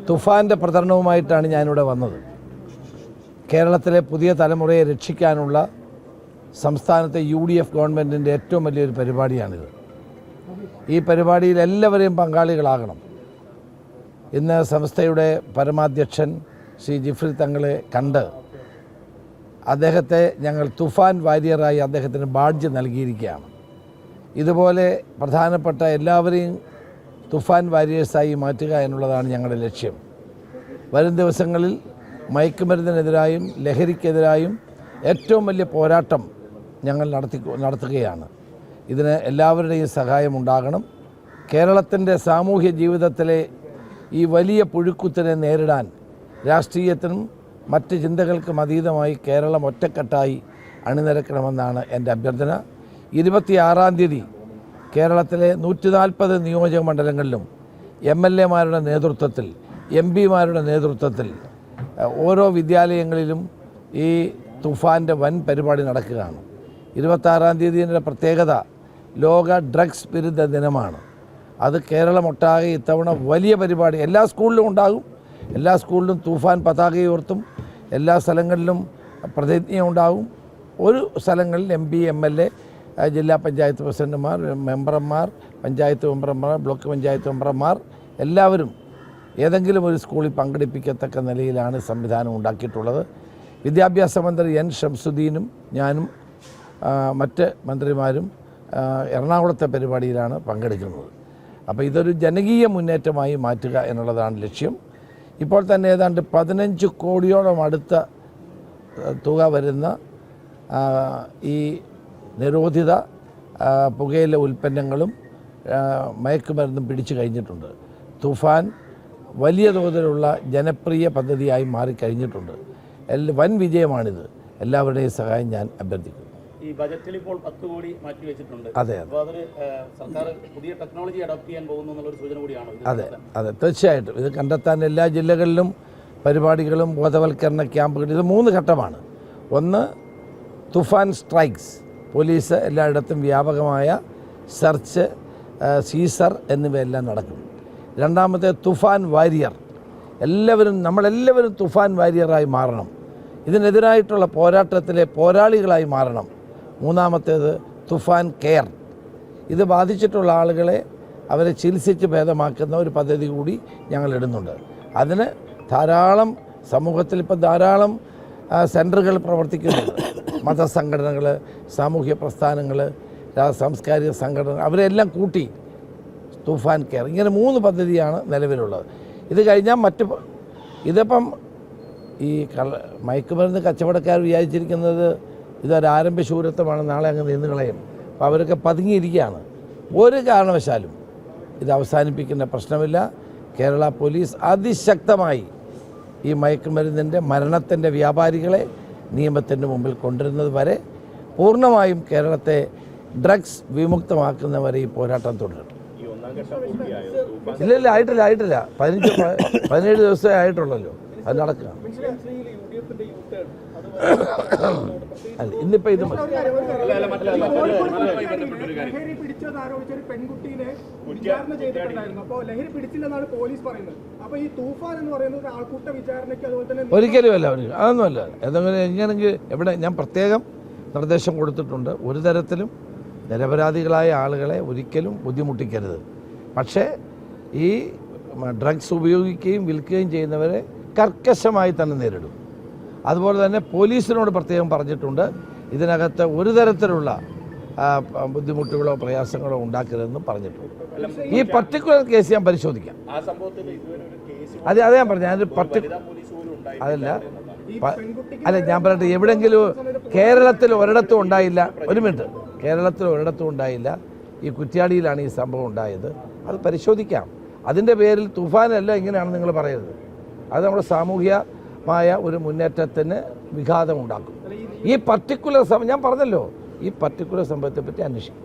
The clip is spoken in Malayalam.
തുഫാൻ്റെ പ്രചരണവുമായിട്ടാണ് ഞാനിവിടെ വന്നത്. കേരളത്തിലെ പുതിയ തലമുറയെ രക്ഷിക്കാനുള്ള സംസ്ഥാനത്തെ UDF ഗവൺമെൻറ്റിൻ്റെ ഏറ്റവും വലിയൊരു പരിപാടിയാണിത്. ഈ പരിപാടിയിൽ എല്ലാവരെയും പങ്കാളികളാകണം. ഇന്ന് സംസ്ഥയുടെ പരമാധ്യക്ഷൻ ശ്രീ ജിഫ്രി തങ്ങളെ കണ്ട് അദ്ദേഹത്തെ ഞങ്ങൾ തുഫാൻ വാരിയറായി അദ്ദേഹത്തിന് ബാഡ്ജ് നൽകിയിരിക്കുകയാണ്. ഇതുപോലെ പ്രധാനപ്പെട്ട എല്ലാവരെയും തുഫാൻ വാരിയേഴ്സായി മാറ്റുക എന്നുള്ളതാണ് ഞങ്ങളുടെ ലക്ഷ്യം. വരും ദിവസങ്ങളിൽ മയക്കുമരുന്നിനെതിരായും ലഹരിക്കെതിരായും ഏറ്റവും വലിയ പോരാട്ടം ഞങ്ങൾ നടത്തുകയാണ്. ഇതിന് എല്ലാവരുടെയും സഹായം ഉണ്ടാകണം. കേരളത്തിൻ്റെ സാമൂഹ്യ ജീവിതത്തിലെ ഈ വലിയ പുഴുക്കുത്തിനെ നേരിടാൻ രാഷ്ട്രീയത്തിനും മറ്റ് ചിന്തകൾക്കും അതീതമായി കേരളം ഒറ്റക്കെട്ടായി അണിനിരക്കണമെന്നാണ് എൻ്റെ അഭ്യർത്ഥന. 26-ാം തീയതി കേരളത്തിലെ 140 നിയോജക മണ്ഡലങ്ങളിലും MLA-മാരുടെ നേതൃത്വത്തിൽ MP-മാരുടെ നേതൃത്വത്തിൽ ഓരോ വിദ്യാലയങ്ങളിലും ഈ തുഫാൻ്റെ വൻ പരിപാടി നടക്കുകയാണ്. 26-ാം തീയതിയുടെ പ്രത്യേകത ലോക ഡ്രഗ്സ് വിരുദ്ധ ദിനമാണ്. അത് കേരളമൊട്ടാകെ ഇത്തവണ വലിയ പരിപാടി എല്ലാ സ്കൂളിലും ഉണ്ടാകും. എല്ലാ സ്കൂളിലും തൂഫാൻ പതാകയുയർത്തും. എല്ലാ സ്ഥലങ്ങളിലും പ്രതിജ്ഞ ഉണ്ടാകും. ഒരു സ്ഥലങ്ങളിൽ MP, MLA, ജില്ലാ പഞ്ചായത്ത് പ്രസിഡന്റുമാർ, മെമ്പർമാർ, പഞ്ചായത്ത് മെമ്പർമാർ, ബ്ലോക്ക് പഞ്ചായത്ത് മെമ്പർമാർ എല്ലാവരും ഏതെങ്കിലും ഒരു സ്കൂളിൽ പങ്കെടുപ്പിക്കത്തക്ക നിലയിലാണ് സംവിധാനം ഉണ്ടാക്കിയിട്ടുള്ളത്. വിദ്യാഭ്യാസ മന്ത്രി N. ഷംസുദ്ദീനും ഞാനും മറ്റ് മന്ത്രിമാരും എറണാകുളത്തെ പരിപാടിയിലാണ് പങ്കെടുക്കുന്നത്. അപ്പോൾ ഇതൊരു ജനകീയ മുന്നേറ്റമായി മാറ്റുക എന്നുള്ളതാണ് ലക്ഷ്യം. ഇപ്പോൾ തന്നെ ഏതാണ്ട് 15 കോടിയോളം അടുത്ത തുക വരുന്ന ഈ നിരോധിത പുകയില ഉൽപ്പന്നങ്ങളും മയക്കുമരുന്നും പിടിച്ചു കഴിഞ്ഞിട്ടുണ്ട്. തുഫാൻ വലിയ തോതിലുള്ള ജനപ്രിയ പദ്ധതിയായി മാറിക്കഴിഞ്ഞിട്ടുണ്ട്. വൻ വിജയമാണിത്. എല്ലാവരുടെയും സഹായം ഞാൻ അഭ്യർത്ഥിക്കുന്നു. ഈ ബജറ്റിൽ ഇപ്പോൾ 10 കോടി മാറ്റി വെച്ചിട്ടുണ്ട്. അതെ, അപ്പോൾ അതിന് സർക്കാർ പുതിയ ടെക്നോളജി അഡോപ്റ്റ് ചെയ്യാൻ പോകുന്നു എന്നുള്ളൊരു സൂചന കൂടിയാണോ? അതെ, തീർച്ചയായിട്ടും. ഇത് കണ്ടെത്താൻ എല്ലാ ജില്ലകളിലും പരിപാടികളും ബോധവൽക്കരണ ക്യാമ്പുകളും. ഇത് 3 ഘട്ടമാണ്. ഒന്ന്, തുഫാൻ സ്ട്രൈക്സ്. പോലീസ് എല്ലായിടത്തും വ്യാപകമായ സെർച്ച്, സീസർ എന്നിവയെല്ലാം നടക്കും. രണ്ടാമത്തെ തുഫാൻ വാരിയർ. നമ്മളെല്ലാവരും തുഫാൻ വാരിയറായി മാറണം. ഇതിനെതിരായിട്ടുള്ള പോരാട്ടത്തിലെ പോരാളികളായി മാറണം. മൂന്നാമത്തേത് തുഫാൻ കെയർ. ഇത് ബാധിച്ചിട്ടുള്ള ആളുകളെ അവരെ ചികിത്സിച്ച് ഭേദമാക്കുന്ന ഒരു പദ്ധതി കൂടി ഞങ്ങൾ ഇടുന്നുണ്ട്. അതിന് ധാരാളം സമൂഹത്തിൽ ഇപ്പോൾ ധാരാളം സെൻറ്ററുകൾ പ്രവർത്തിക്കുന്നുണ്ട്. മതസംഘടനകൾ, സാമൂഹ്യ പ്രസ്ഥാനങ്ങൾ, സാംസ്കാരിക സംഘടനകൾ അവരെല്ലാം കൂട്ടി തുഫാൻ കെയർ, ഇങ്ങനെ 3 പദ്ധതിയാണ് നിലവിലുള്ളത്. ഇത് കഴിഞ്ഞാൽ ഇതിപ്പം ഈ മയക്കുമരുന്ന് കച്ചവടക്കാർ വിചാരിച്ചിരിക്കുന്നത് ഇതൊരു ആരംഭശൂരത്വമാണ്, നാളെ അങ്ങ് നിന്ന് കളയും. അപ്പോൾ അവരൊക്കെ പതുങ്ങിയിരിക്കുകയാണ്. ഒരു കാരണവശാലും ഇത് അവസാനിപ്പിക്കുന്ന പ്രശ്നമില്ല. കേരള പോലീസ് അതിശക്തമായി ഈ മയക്കുമരുന്നിൻ്റെ മരണത്തിൻ്റെ വ്യാപാരികളെ നിയമത്തിൻ്റെ മുമ്പിൽ കൊണ്ടുവരുന്നത് വരെ പൂർണ്ണമായും കേരളത്തെ ഡ്രഗ്സ് വിമുക്തമാക്കുന്നവരെ ഈ പോരാട്ടം തുടരും. ഇല്ല, ആയിട്ടില്ല. 17 ദിവസമേ ആയിട്ടുള്ളല്ലോ. അത് നടക്കുക. അല്ല, ഇന്നിപ്പോൾ ഇത് ഒരിക്കലുമല്ല. അതൊന്നുമല്ല. ഏതെങ്കിലും എങ്ങനെയെങ്കിൽ എവിടെ ഞാൻ പ്രത്യേകം നിർദ്ദേശം കൊടുത്തിട്ടുണ്ട്. ഒരു തരത്തിലും നിരപരാധികളായ ആളുകളെ ഒരിക്കലും ബുദ്ധിമുട്ടിക്കരുത്. പക്ഷേ ഈ ഡ്രഗ്സ് ഉപയോഗിക്കുകയും വിൽക്കുകയും ചെയ്യുന്നവരെ കർക്കശമായി തന്നെ നേരിടും. അതുപോലെ തന്നെ പോലീസിനോട് പ്രത്യേകം പറഞ്ഞിട്ടുണ്ട്, ഇതിനകത്ത് ഒരു തരത്തിലുള്ള ബുദ്ധിമുട്ടുകളോ പ്രയാസങ്ങളോ ഉണ്ടാക്കരുതെന്നും പറഞ്ഞിട്ടുണ്ട്. ഈ പർട്ടിക്കുലർ കേസ് ഞാൻ പരിശോധിക്കാം. അത് ഞാൻ പറഞ്ഞു. ഞാൻ പറയട്ടെ, എവിടെയെങ്കിലും കേരളത്തിൽ ഒരിടത്തും ഉണ്ടായില്ല. ഒരു മിനിറ്റ്, കേരളത്തിൽ ഒരിടത്തും ഉണ്ടായില്ല. ഈ കുറ്റ്യാടിയിലാണ് ഈ സംഭവം ഉണ്ടായത്. അത് പരിശോധിക്കാം. അതിൻ്റെ പേരിൽ തുഫാനല്ല ഇങ്ങനെയാണ് നിങ്ങൾ പറയരുത്. അത് നമ്മുടെ സാമൂഹ്യമായ ഒരു മുന്നേറ്റത്തിന് വിഘാതമുണ്ടാക്കും. ഈ പർട്ടിക്കുലർ ഞാൻ പറഞ്ഞല്ലോ, ഈ പർട്ടിക്കുലർ സംഭവത്തെ പറ്റി അന്വേഷിക്കും.